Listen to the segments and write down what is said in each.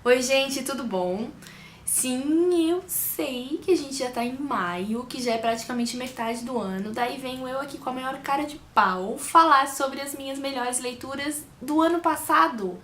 Oi gente, tudo bom? Sim, eu sei que a gente já tá em maio, que já é praticamente metade do ano, daí venho eu aqui com a maior cara de pau falar sobre as minhas melhores leituras do ano passado.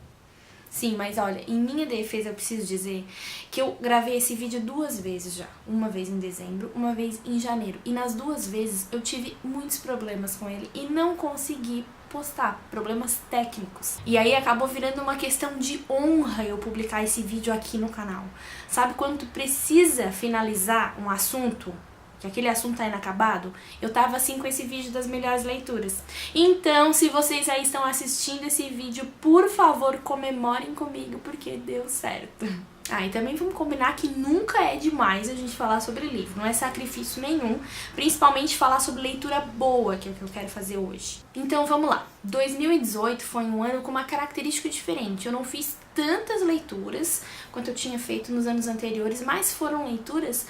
Sim, mas olha, em minha defesa eu preciso dizer que eu gravei esse vídeo 2 vezes já. Uma vez em dezembro, uma vez em janeiro. E nas 2 vezes eu tive muitos problemas com ele e não consegui postar, problemas técnicos. E aí acabou virando uma questão de honra eu publicar esse vídeo aqui no canal. Sabe quando tu precisa finalizar um assunto? Que aquele assunto tá inacabado, eu tava assim com esse vídeo das melhores leituras. Então, se vocês aí estão assistindo esse vídeo, por favor, comemorem comigo, porque deu certo. E também vamos combinar que nunca é demais a gente falar sobre livro, não é sacrifício nenhum, principalmente falar sobre leitura boa, que é o que eu quero fazer hoje. Então vamos lá, 2018 foi um ano com uma característica diferente, eu não fiz tantas leituras quanto eu tinha feito nos anos anteriores, mas foram leituras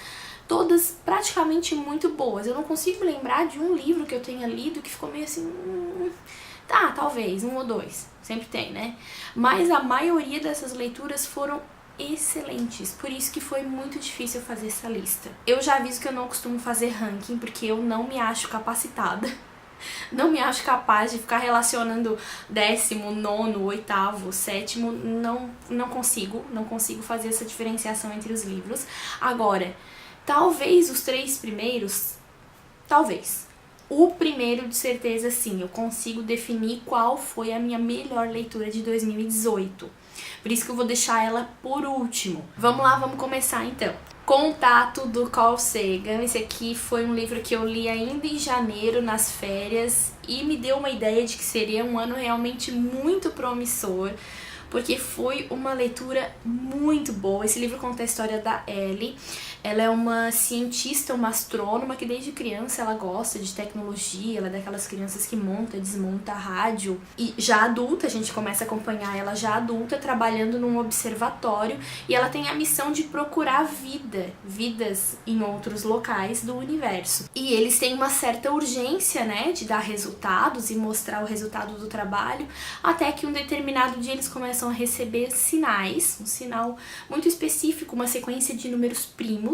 todas praticamente muito boas. Eu não consigo lembrar de um livro que eu tenha lido que ficou meio assim... talvez, um ou dois. Sempre tem, né? Mas a maioria dessas leituras foram excelentes. Por isso que foi muito difícil fazer essa lista. Eu já aviso que eu não costumo fazer ranking, porque eu não me acho capacitada. Não me acho capaz de ficar relacionando 10º, 9º, 8º, 7º. Não consigo fazer essa diferenciação entre os livros. Agora... talvez os 3 primeiros, talvez. O primeiro, de certeza, sim, eu consigo definir qual foi a minha melhor leitura de 2018. Por isso que eu vou deixar ela por último. Vamos lá, vamos começar então. Contato, do Carl Sagan. Esse aqui foi um livro que eu li ainda em janeiro, nas férias, e me deu uma ideia de que seria um ano realmente muito promissor, porque foi uma leitura muito boa. Esse livro conta a história da Ellie. Ela é uma cientista, uma astrônoma que desde criança ela gosta de tecnologia, ela é daquelas crianças que monta, desmonta rádio. E já adulta, a gente começa a acompanhar ela já adulta, trabalhando num observatório, e ela tem a missão de procurar vidas em outros locais do universo. E eles têm uma certa urgência, né, de dar resultados e mostrar o resultado do trabalho, até que um determinado dia eles começam a receber sinais, um sinal muito específico, uma sequência de números primos,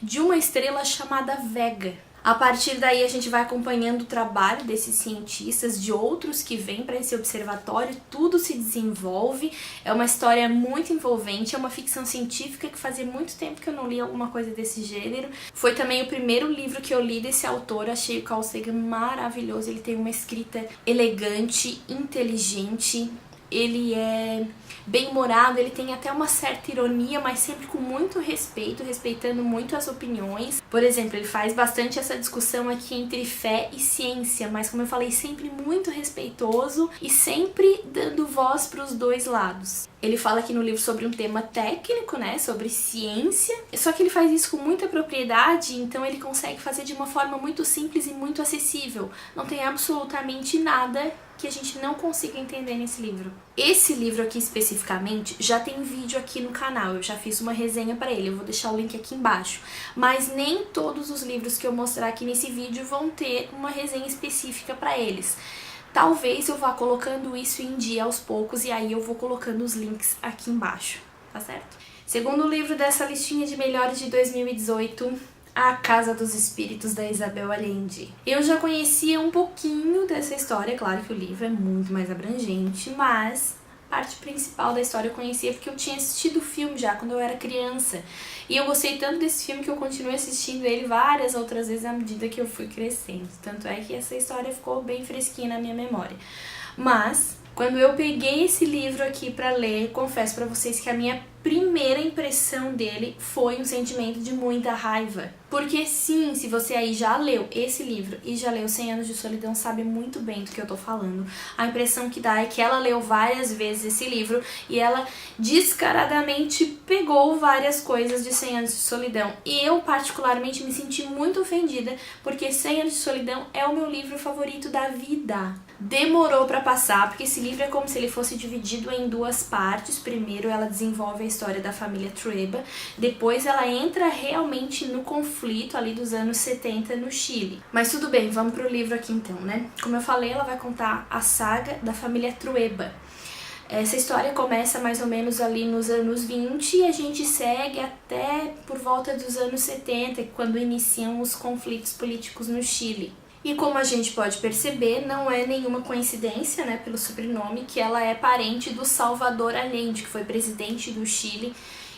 de uma estrela chamada Vega. A partir daí a gente vai acompanhando o trabalho desses cientistas, de outros que vêm para esse observatório, tudo se desenvolve, é uma história muito envolvente, é uma ficção científica que fazia muito tempo que eu não li alguma coisa desse gênero. Foi também o primeiro livro que eu li desse autor, achei o Carl Sagan maravilhoso, ele tem uma escrita elegante, inteligente, ele é bem-humorado, ele tem até uma certa ironia, mas sempre com muito respeito, respeitando muito as opiniões. Por exemplo, ele faz bastante essa discussão aqui entre fé e ciência, mas como eu falei, sempre muito respeitoso e sempre dando voz para os dois lados. Ele fala aqui no livro sobre um tema técnico, né, sobre ciência, só que ele faz isso com muita propriedade, então ele consegue fazer de uma forma muito simples e muito acessível. Não tem absolutamente nada que a gente não consiga entender nesse livro. Esse livro aqui especificamente já tem vídeo aqui no canal, eu já fiz uma resenha para ele, eu vou deixar o link aqui embaixo. Mas nem todos os livros que eu mostrar aqui nesse vídeo vão ter uma resenha específica para eles. Talvez eu vá colocando isso em dia aos poucos e aí eu vou colocando os links aqui embaixo, tá certo? Segundo livro dessa listinha de melhores de 2018... A Casa dos Espíritos, da Isabel Allende. Eu já conhecia um pouquinho dessa história, claro que o livro é muito mais abrangente, mas a parte principal da história eu conhecia porque eu tinha assistido o filme já quando eu era criança. E eu gostei tanto desse filme que eu continuei assistindo ele várias outras vezes à medida que eu fui crescendo. Tanto é que essa história ficou bem fresquinha na minha memória. Mas, quando eu peguei esse livro aqui pra ler, confesso pra vocês que a minha primeira impressão dele foi um sentimento de muita raiva. Porque sim, se você aí já leu esse livro e já leu 100 Anos de Solidão, sabe muito bem do que eu tô falando. A impressão que dá é que ela leu várias vezes esse livro e ela descaradamente pegou várias coisas de 100 Anos de Solidão. E eu particularmente me senti muito ofendida, porque 100 Anos de Solidão é o meu livro favorito da vida. Demorou pra passar, porque esse livro é como se ele fosse dividido em 2 partes. Primeiro ela desenvolve a história da família Trueba, depois ela entra realmente no conflito ali dos anos 70 no Chile. Mas tudo bem, vamos pro livro aqui então, né? Como eu falei, ela vai contar a saga da família Trueba. Essa história começa mais ou menos ali nos anos 20 e a gente segue até por volta dos anos 70, quando iniciam os conflitos políticos no Chile. E como a gente pode perceber, não é nenhuma coincidência, né, pelo sobrenome, que ela é parente do Salvador Allende, que foi presidente do Chile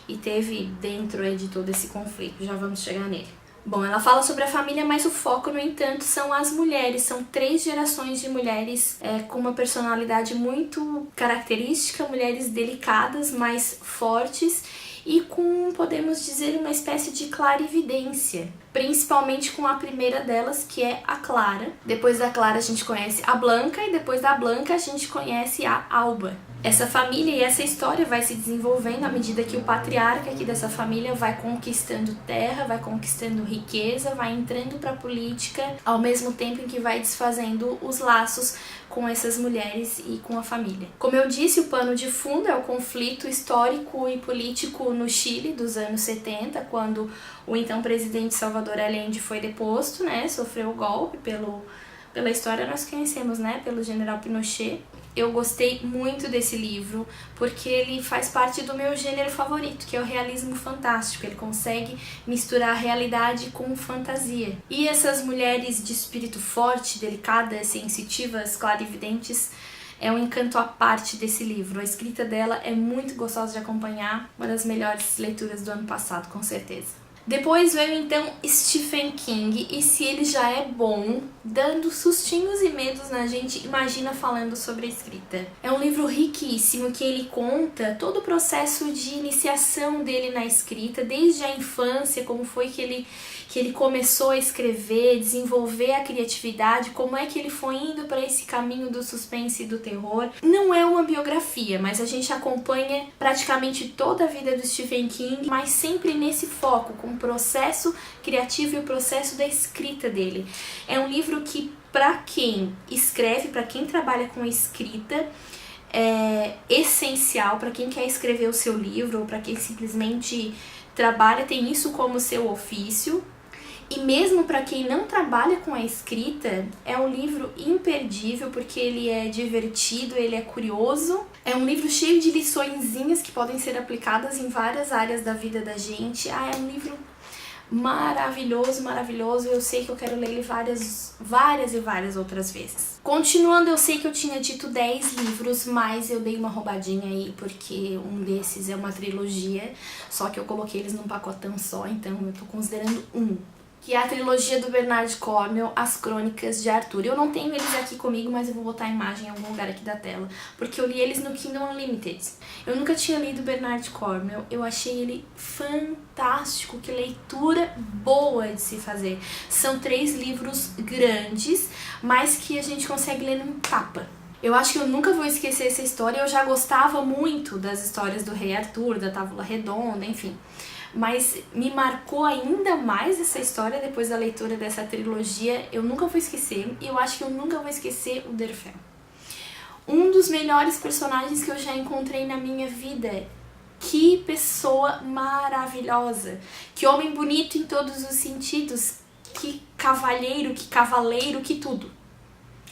e teve dentro de todo esse conflito. Já vamos chegar nele. Bom, ela fala sobre a família, mas o foco, no entanto, são as mulheres. São 3 gerações de mulheres com uma personalidade muito característica, mulheres delicadas, mais fortes e com, podemos dizer, uma espécie de clarividência. Principalmente com a primeira delas, que é a Clara. Depois da Clara a gente conhece a Blanca e depois da Blanca a gente conhece a Alba. Essa família e essa história vai se desenvolvendo à medida que o patriarca aqui dessa família vai conquistando terra, vai conquistando riqueza, vai entrando para a política, ao mesmo tempo em que vai desfazendo os laços com essas mulheres e com a família. Como eu disse, o pano de fundo é o conflito histórico e político no Chile dos anos 70, quando o então presidente Salvador Allende foi deposto, né, sofreu o golpe pela história nós conhecemos, né, pelo general Pinochet. Eu gostei muito desse livro porque ele faz parte do meu gênero favorito, que é o realismo fantástico. Ele consegue misturar realidade com fantasia. E essas mulheres de espírito forte, delicadas, sensitivas, clarividentes, é um encanto à parte desse livro. A escrita dela é muito gostosa de acompanhar, uma das melhores leituras do ano passado, com certeza. Depois veio então Stephen King, e se ele já é bom, dando sustinhos e medos na gente, imagina falando sobre a escrita. É um livro riquíssimo que ele conta todo o processo de iniciação dele na escrita, desde a infância, como foi que ele começou a escrever, desenvolver a criatividade, como é que ele foi indo para esse caminho do suspense e do terror. Não é uma biografia, mas a gente acompanha praticamente toda a vida do Stephen King, mas sempre nesse foco, com o processo criativo e o processo da escrita dele. É um livro que, para quem escreve, para quem trabalha com escrita, é essencial, para quem quer escrever o seu livro ou para quem simplesmente trabalha, tem isso como seu ofício. E mesmo para quem não trabalha com a escrita, é um livro imperdível porque ele é divertido, ele é curioso. É um livro cheio de liçõezinhas que podem ser aplicadas em várias áreas da vida da gente. É um livro maravilhoso, maravilhoso. Eu sei que eu quero ler ele várias e várias outras vezes. Continuando, eu sei que eu tinha dito 10 livros, mas eu dei uma roubadinha aí, porque um desses é uma trilogia, só que eu coloquei eles num pacotão só, então eu tô considerando que é a trilogia do Bernard Cornwell, As Crônicas de Arthur. Eu não tenho eles aqui comigo, mas eu vou botar a imagem em algum lugar aqui da tela, porque eu li eles no Kindle Unlimited. Eu nunca tinha lido Bernard Cornwell, eu achei ele fantástico, que leitura boa de se fazer. São 3 livros grandes, mas que a gente consegue ler num tapa. Eu acho que eu nunca vou esquecer essa história. Eu já gostava muito das histórias do Rei Arthur, da Távola Redonda, enfim. Mas me marcou ainda mais essa história depois da leitura dessa trilogia. Eu nunca vou esquecer, e eu acho que eu nunca vou esquecer o Derfel. Um dos melhores personagens que eu já encontrei na minha vida. Que pessoa maravilhosa, que homem bonito em todos os sentidos, que cavalheiro, que tudo.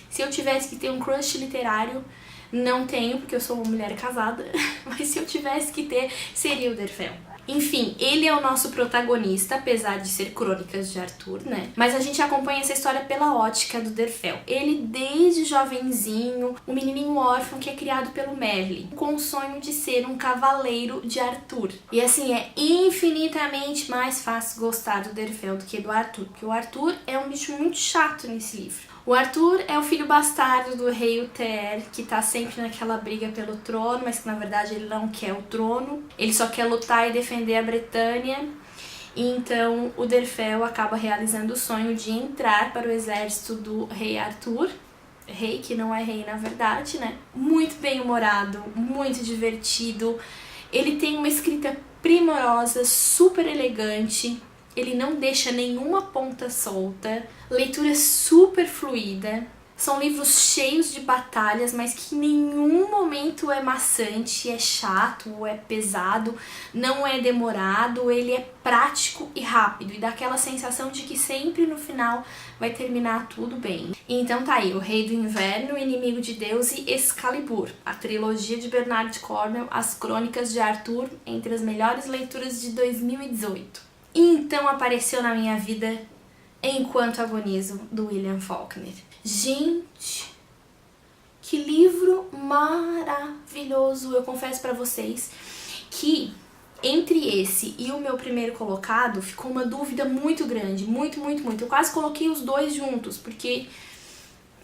Se eu tivesse que ter um crush literário, não tenho, porque eu sou uma mulher casada, mas se eu tivesse que ter, seria o Derfel. Enfim, ele é o nosso protagonista, apesar de ser Crônicas de Arthur, né? Mas a gente acompanha essa história pela ótica do Derfel. Ele, desde jovenzinho, um menininho órfão que é criado pelo Merlin, com o sonho de ser um cavaleiro de Arthur. E assim, é infinitamente mais fácil gostar do Derfel do que do Arthur, porque o Arthur é um bicho muito chato nesse livro. O Arthur é o filho bastardo do rei Uther, que tá sempre naquela briga pelo trono, mas que na verdade ele não quer o trono. Ele só quer lutar e defender a Bretanha. E então o Derfel acaba realizando o sonho de entrar para o exército do rei Arthur. Rei que não é rei na verdade, né? Muito bem-humorado, muito divertido. Ele tem uma escrita primorosa, super elegante. Ele não deixa nenhuma ponta solta, leitura super fluida. São livros cheios de batalhas, mas que em nenhum momento é maçante, é chato, ou é pesado, não é demorado, ele é prático e rápido, e dá aquela sensação de que sempre no final vai terminar tudo bem. Então tá aí, O Rei do Inverno, Inimigo de Deus e Excalibur, a trilogia de Bernard Cornwell, As Crônicas de Arthur, entre as melhores leituras de 2018. E então apareceu na minha vida Enquanto Agonizo, do William Faulkner. Gente, que livro maravilhoso! Eu confesso pra vocês que entre esse e o meu primeiro colocado ficou uma dúvida muito grande, muito. Eu quase coloquei os dois juntos, porque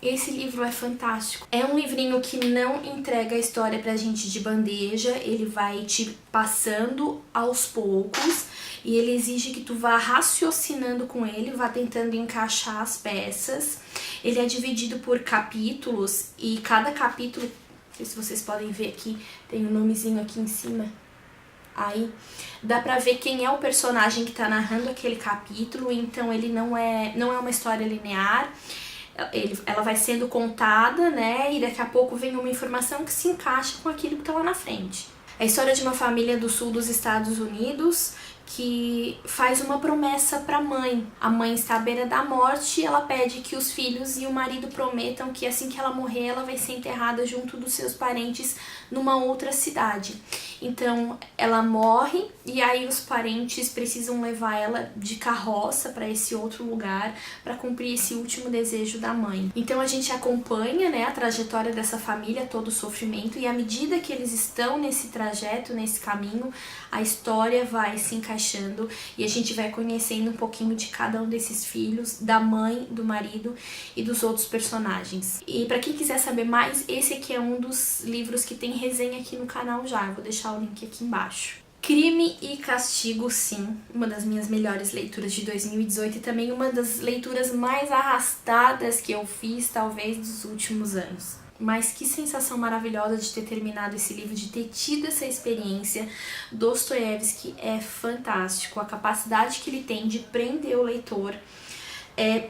esse livro é fantástico. É um livrinho que não entrega a história pra gente de bandeja, ele vai te passando aos poucos e ele exige que tu vá raciocinando com ele, vá tentando encaixar as peças. Ele é dividido por capítulos e cada capítulo, não sei se vocês podem ver aqui, tem um nomezinho aqui em cima. Aí dá pra ver quem é o personagem que tá narrando aquele capítulo, então ele não é uma história linear. Ela vai sendo contada, né, e daqui a pouco vem uma informação que se encaixa com aquilo que tá lá na frente. É a história de uma família do sul dos Estados Unidos que faz uma promessa para a mãe. A mãe está à beira da morte e ela pede que os filhos e o marido prometam que assim que ela morrer, ela vai ser enterrada junto dos seus parentes numa outra cidade. Então ela morre e aí os parentes precisam levar ela de carroça para esse outro lugar para cumprir esse último desejo da mãe. Então a gente acompanha, né, a trajetória dessa família, todo o sofrimento, e à medida que eles estão nesse trajeto, nesse caminho, a história vai se encaixando e a gente vai conhecendo um pouquinho de cada um desses filhos, da mãe, do marido e dos outros personagens. E para quem quiser saber mais, esse aqui é um dos livros que tem resenha aqui no canal já, eu vou deixar o link aqui embaixo. Crime e Castigo, sim, uma das minhas melhores leituras de 2018 e também uma das leituras mais arrastadas que eu fiz, talvez, dos últimos anos. Mas que sensação maravilhosa de ter terminado esse livro, de ter tido essa experiência. Dostoiévski é fantástico, a capacidade que ele tem de prender o leitor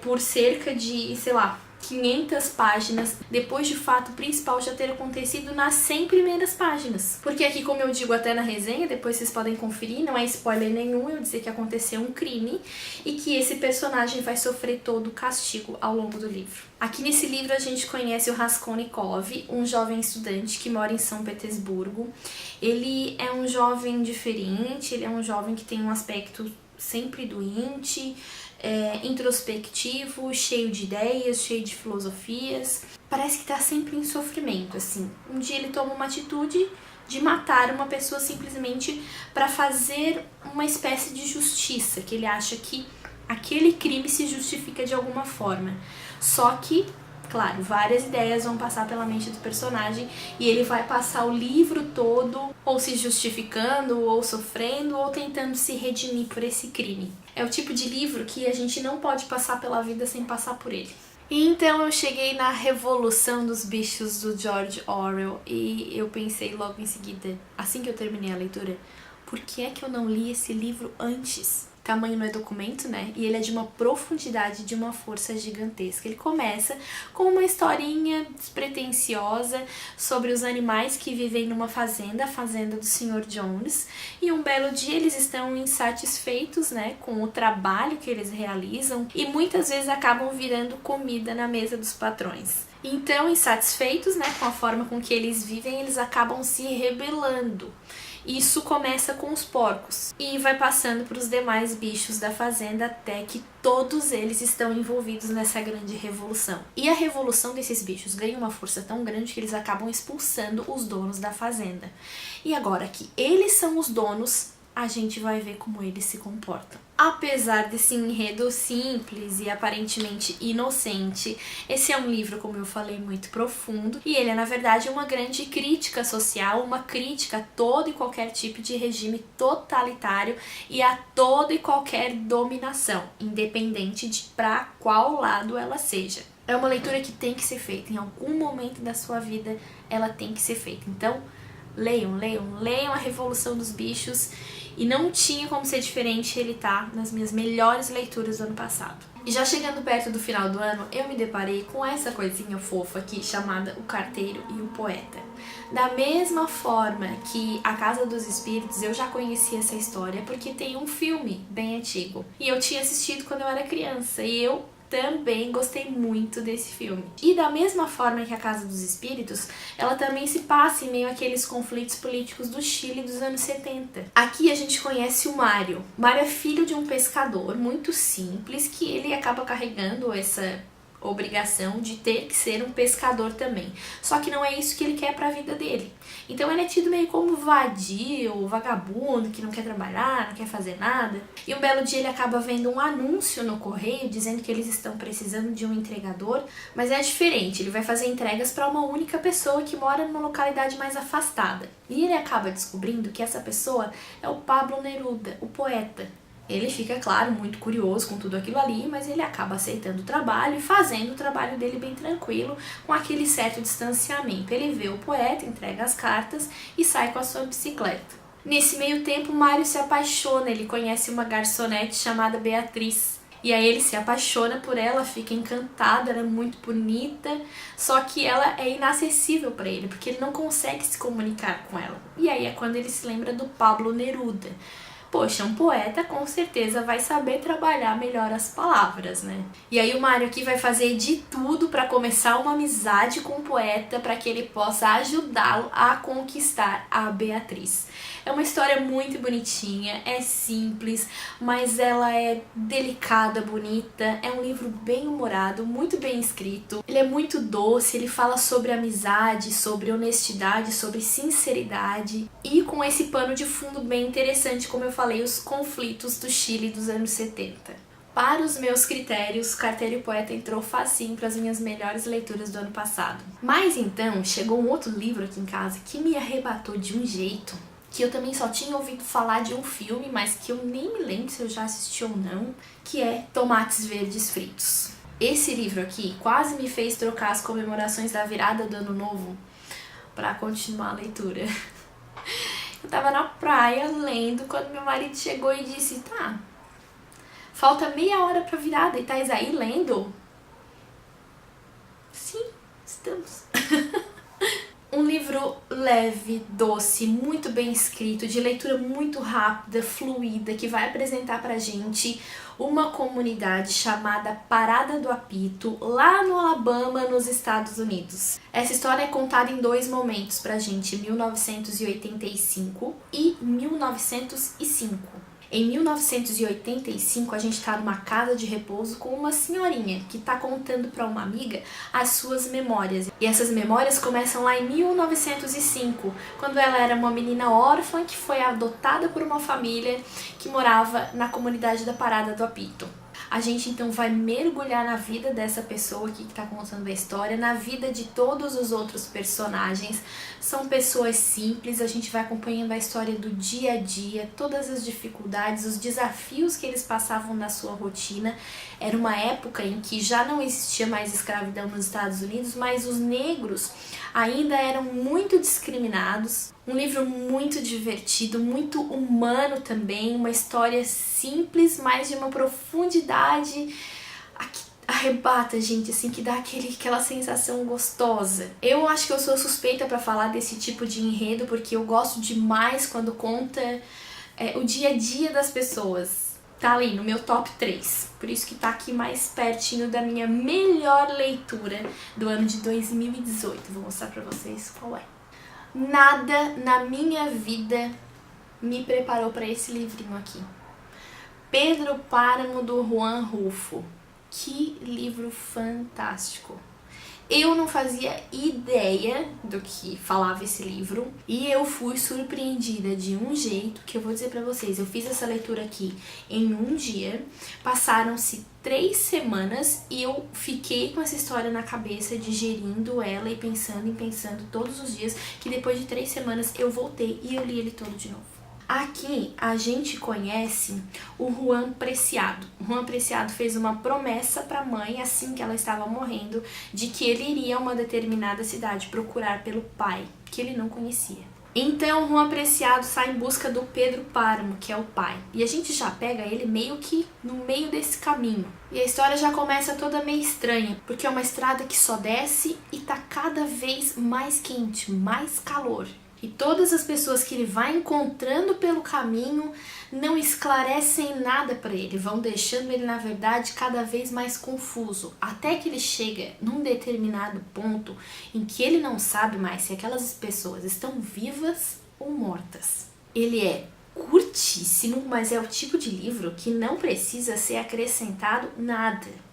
por cerca de, sei lá, 500 páginas, depois de fato principal já ter acontecido nas 100 primeiras páginas. Porque aqui, como eu digo até na resenha, depois vocês podem conferir, não é spoiler nenhum eu dizer que aconteceu um crime e que esse personagem vai sofrer todo o castigo ao longo do livro. Aqui nesse livro a gente conhece o Raskolnikov, um jovem estudante que mora em São Petersburgo. Ele é um jovem diferente, ele é um jovem que tem um aspecto sempre doente, introspectivo, cheio de ideias, cheio de filosofias. Parece que tá sempre em sofrimento, assim. Um dia ele toma uma atitude de matar uma pessoa simplesmente para fazer uma espécie de justiça, que ele acha que aquele crime se justifica de alguma forma. Só que, claro, várias ideias vão passar pela mente do personagem e ele vai passar o livro todo ou se justificando, ou sofrendo, ou tentando se redimir por esse crime. É o tipo de livro que a gente não pode passar pela vida sem passar por ele. E então eu cheguei na Revolução dos Bichos do George Orwell e eu pensei logo em seguida, assim que eu terminei a leitura, por que é que eu não li esse livro antes? Tamanho não é documento, né? E ele é de uma profundidade, de uma força gigantesca. Ele começa com uma historinha despretensiosa sobre os animais que vivem numa fazenda, a fazenda do Sr. Jones. E um belo dia eles estão insatisfeitos, né, com o trabalho que eles realizam e muitas vezes acabam virando comida na mesa dos patrões. Então, insatisfeitos, né, com a forma com que eles vivem, eles acabam se rebelando. Isso começa com os porcos e vai passando para os demais bichos da fazenda até que todos eles estão envolvidos nessa grande revolução. E a revolução desses bichos ganha uma força tão grande que eles acabam expulsando os donos da fazenda. E agora que eles são os donos, a gente vai ver como eles se comportam. Apesar desse enredo simples e aparentemente inocente, esse é um livro, como eu falei, muito profundo e ele é, na verdade, uma grande crítica social, uma crítica a todo e qualquer tipo de regime totalitário e a toda e qualquer dominação, independente de para qual lado ela seja. É uma leitura que tem que ser feita, em algum momento da sua vida ela tem que ser feita. Então, Leiam, leiam, leiam A Revolução dos Bichos. E não tinha como ser diferente, ele tá nas minhas melhores leituras do ano passado. E já chegando perto do final do ano, eu me deparei com essa coisinha fofa aqui chamada O Carteiro e o Poeta. Da mesma forma que A Casa dos Espíritos, eu já conhecia essa história porque tem um filme bem antigo. E eu tinha assistido quando eu era criança e eu também gostei muito desse filme. E da mesma forma que A Casa dos Espíritos, ela também se passa em meio àqueles conflitos políticos do Chile dos anos 70. Aqui a gente conhece o Mário. O Mário é filho de um pescador muito simples que ele acaba carregando essa obrigação de ter que ser um pescador também. Só que não é isso que ele quer pra vida dele. Então ele é tido meio como vadio, vagabundo, que não quer trabalhar, não quer fazer nada. E um belo dia ele acaba vendo um anúncio no correio dizendo que eles estão precisando de um entregador, mas é diferente, ele vai fazer entregas para uma única pessoa que mora numa localidade mais afastada. E ele acaba descobrindo que essa pessoa é o Pablo Neruda, o poeta. Ele fica, claro, muito curioso com tudo aquilo ali, mas ele acaba aceitando o trabalho e fazendo o trabalho dele bem tranquilo, com aquele certo distanciamento. Ele vê o poeta, entrega as cartas e sai com a sua bicicleta. Nesse meio tempo, Mário se apaixona, ele conhece uma garçonete chamada Beatriz. E aí ele se apaixona por ela, fica encantado, ela é muito bonita, só que ela é inacessível para ele, porque ele não consegue se comunicar com ela. E aí é quando ele se lembra do Pablo Neruda. Poxa, um poeta com certeza vai saber trabalhar melhor as palavras, né? E aí o Mário aqui vai fazer de tudo para começar uma amizade com o poeta para que ele possa ajudá-lo a conquistar a Beatriz. É uma história muito bonitinha, é simples, mas ela é delicada, bonita, é um livro bem humorado, muito bem escrito. Ele é muito doce, ele fala sobre amizade, sobre honestidade, sobre sinceridade e com esse pano de fundo bem interessante, como eu falei, os conflitos do Chile dos anos 70. Para os meus critérios, Carteiro e Poeta entrou facinho para as minhas melhores leituras do ano passado. Mas então, chegou um outro livro aqui em casa que me arrebatou de um jeito, que eu também só tinha ouvido falar de um filme, mas que eu nem me lembro se eu já assisti ou não, que é Tomates Verdes Fritos. Esse livro aqui quase me fez trocar as comemorações da virada do ano novo para continuar a leitura. Eu tava na praia lendo quando meu marido chegou e disse: tá, falta meia hora pra virada e tais aí lendo? Sim, estamos. Um livro leve, doce, muito bem escrito, de leitura muito rápida, fluida, que vai apresentar pra gente uma comunidade chamada Parada do Apito, lá no Alabama, nos Estados Unidos. Essa história é contada em dois momentos pra gente, 1985 e 1905. Em 1985, a gente tá numa casa de repouso com uma senhorinha que tá contando para uma amiga as suas memórias. E essas memórias começam lá em 1905, quando ela era uma menina órfã que foi adotada por uma família que morava na comunidade da Parada do Apito. A gente então vai mergulhar na vida dessa pessoa aqui que está contando a história, na vida de todos os outros personagens. São pessoas simples, a gente vai acompanhando a história do dia a dia, todas as dificuldades, os desafios que eles passavam na sua rotina. Era uma época em que já não existia mais escravidão nos Estados Unidos, mas os negros ainda eram muito discriminados. Um livro muito divertido, muito humano também, uma história simples, mas de uma profundidade que arrebata, gente, assim, que dá aquela sensação gostosa. Eu acho que eu sou suspeita pra falar desse tipo de enredo, porque eu gosto demais quando conta o dia a dia das pessoas. Tá ali no meu top 3, por isso que tá aqui mais pertinho da minha melhor leitura do ano de 2018. Vou mostrar pra vocês qual é. Nada na minha vida me preparou para esse livrinho aqui. Pedro Páramo, do Juan Rulfo. Que livro fantástico! Eu não fazia ideia do que falava esse livro e eu fui surpreendida de um jeito que eu vou dizer pra vocês. Eu fiz essa leitura aqui em um dia, passaram-se 3 semanas e eu fiquei com essa história na cabeça, digerindo ela e pensando todos os dias, que depois de 3 semanas eu voltei e eu li ele todo de novo. Aqui a gente conhece o Juan Preciado. O Juan Preciado fez uma promessa para a mãe, assim que ela estava morrendo, de que ele iria a uma determinada cidade procurar pelo pai, que ele não conhecia. Então, Juan Preciado sai em busca do Pedro Páramo, que é o pai. E a gente já pega ele meio que no meio desse caminho. E a história já começa toda meio estranha, porque é uma estrada que só desce e tá cada vez mais quente, mais calor. E todas as pessoas que ele vai encontrando pelo caminho não esclarecem nada para ele, vão deixando ele, na verdade, cada vez mais confuso, até que ele chega num determinado ponto em que ele não sabe mais se aquelas pessoas estão vivas ou mortas. Ele é curtíssimo, mas é o tipo de livro que não precisa ser acrescentado nada.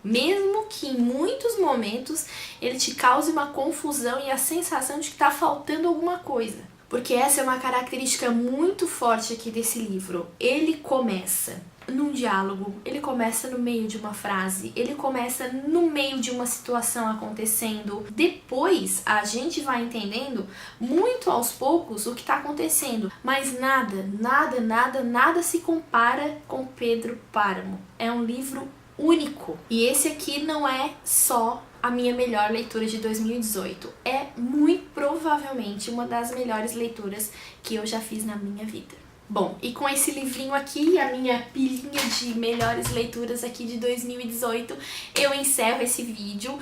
Mesmo que em muitos momentos ele te cause uma confusão e a sensação de que está faltando alguma coisa. Porque essa é uma característica muito forte aqui desse livro. Ele começa num diálogo, ele começa no meio de uma frase, ele começa no meio de uma situação acontecendo. Depois a gente vai entendendo muito aos poucos o que está acontecendo. Mas nada se compara com Pedro Páramo. É um livro único. E esse aqui não é só a minha melhor leitura de 2018. É muito provavelmente uma das melhores leituras que eu já fiz na minha vida. Bom, e com esse livrinho aqui, a minha pilhinha de melhores leituras aqui de 2018, eu encerro esse vídeo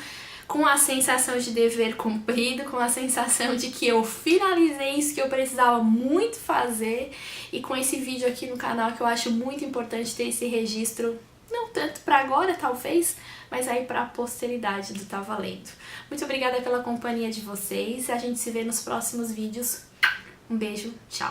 com a sensação de dever cumprido, com a sensação de que eu finalizei isso que eu precisava muito fazer, e com esse vídeo aqui no canal que eu acho muito importante ter esse registro. Não tanto para agora, talvez, mas aí para a posteridade do Tá Valendo. Muito obrigada pela companhia de vocês. A gente se vê nos próximos vídeos. Um beijo, tchau!